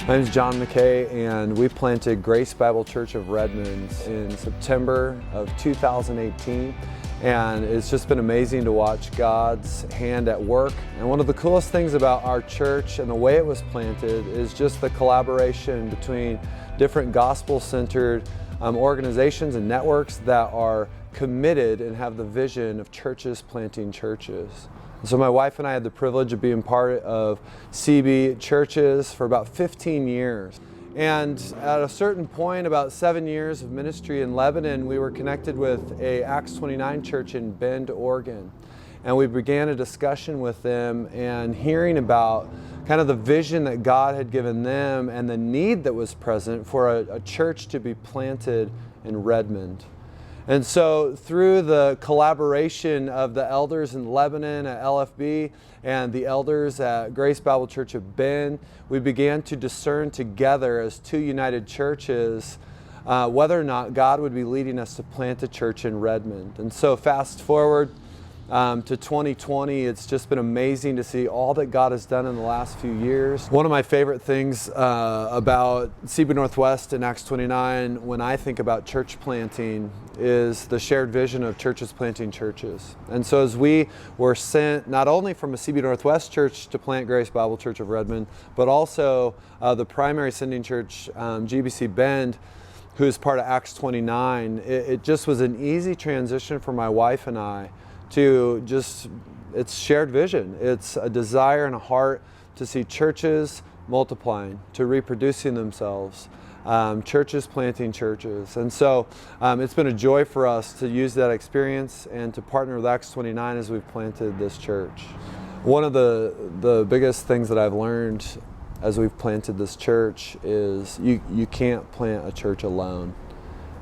My name is John McKay, and we planted Grace Bible Church of Redmond in September of 2018. And it's just been amazing to watch God's hand at work. And one of the coolest things about our church and the way it was planted is just the collaboration between different gospel-centered organizations and networks that are committed and have the vision of churches planting churches. So my wife and I had the privilege of being part of CB churches for about 15 years. And at a certain point, about 7 years of ministry in Lebanon, we were connected with a Acts 29 church in Bend, Oregon. And we began a discussion with them and hearing about kind of the vision that God had given them and the need that was present for a church to be planted in Redmond. And so through the collaboration of the elders in Lebanon at LFB and the elders at Grace Bible Church of Bend, we began to discern together as two united churches whether or not God would be leading us to plant a church in Redmond. And so fast forward to 2020, it's just been amazing to see all that God has done in the last few years. One of my favorite things about CB Northwest and Acts 29 when I think about church planting is the shared vision of churches planting churches. And so as we were sent not only from a CB Northwest church to plant Grace Bible Church of Redmond, but also the primary sending church, GBC Bend, who is part of Acts 29, it just was an easy transition for my wife and I to just, it's shared vision. It's a desire and a heart to see churches multiplying, to reproducing themselves, churches planting churches. And so it's been a joy for us to use that experience and to partner with Acts 29 as we've planted this church. One of the biggest things that I've learned as we've planted this church is you can't plant a church alone,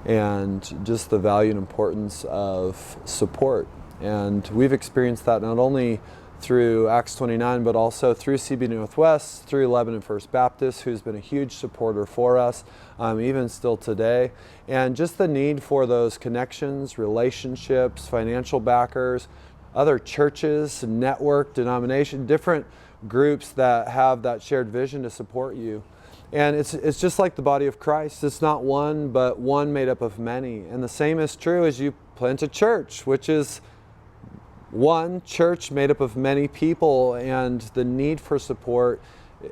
and just the value and importance of support. And we've experienced that not only through Acts 29, but also through CB Northwest, through Lebanon First Baptist, who's been a huge supporter for us, even still today. And just the need for those connections, relationships, financial backers, other churches, network, denomination, different groups that have that shared vision to support you. And it's just like the body of Christ. It's not one, but one made up of many. And the same is true as you plant a church, which is one church made up of many people, and the need for support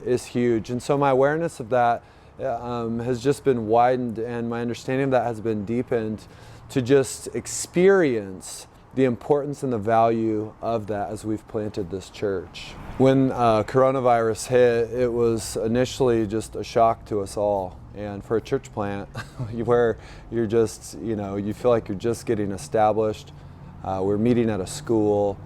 is huge. And so my awareness of that has just been widened, and my understanding of that has been deepened to just experience the importance and the value of that as we've planted this church. When coronavirus hit, it was initially just a shock to us all. And for a church plant where you're just, you feel like you're just getting established. We're meeting at a school.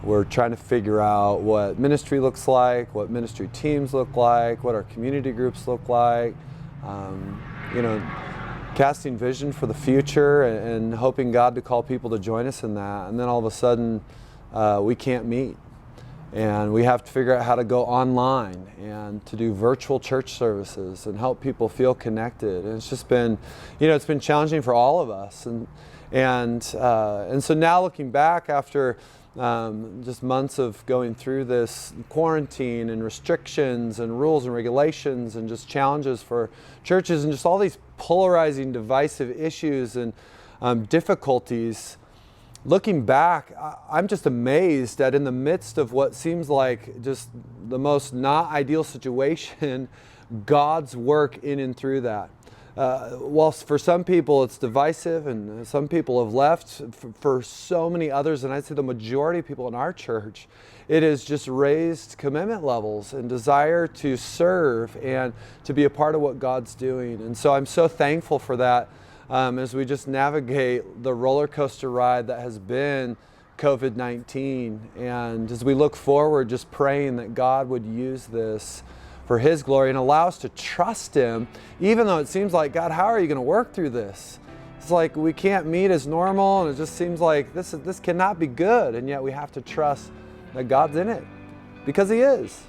We're trying to figure out what ministry looks like, what ministry teams look like, what our community groups look like. Casting vision for the future and hoping God to call people to join us in that. And then all of a sudden, we can't meet. And we have to figure out how to go online and to do virtual church services and help people feel connected. And it's just been, it's been challenging for all of us. And so now looking back after just months of going through this quarantine and restrictions and rules and regulations and just challenges for churches and just all these polarizing, divisive issues and difficulties, looking back, I'm just amazed that in the midst of what seems like just the most not ideal situation, God's work in and through that. Whilst for some people it's divisive and some people have left, for so many others, and I'd say the majority of people in our church, it has just raised commitment levels and desire to serve and to be a part of what God's doing. And so I'm so thankful for that as we just navigate the roller coaster ride that has been COVID-19. And as we look forward, just praying that God would use this for His glory and allow us to trust Him, even though it seems like, God, how are you going to work through this? It's like we can't meet as normal, and it just seems like this cannot be good, and yet we have to trust that God's in it, because He is.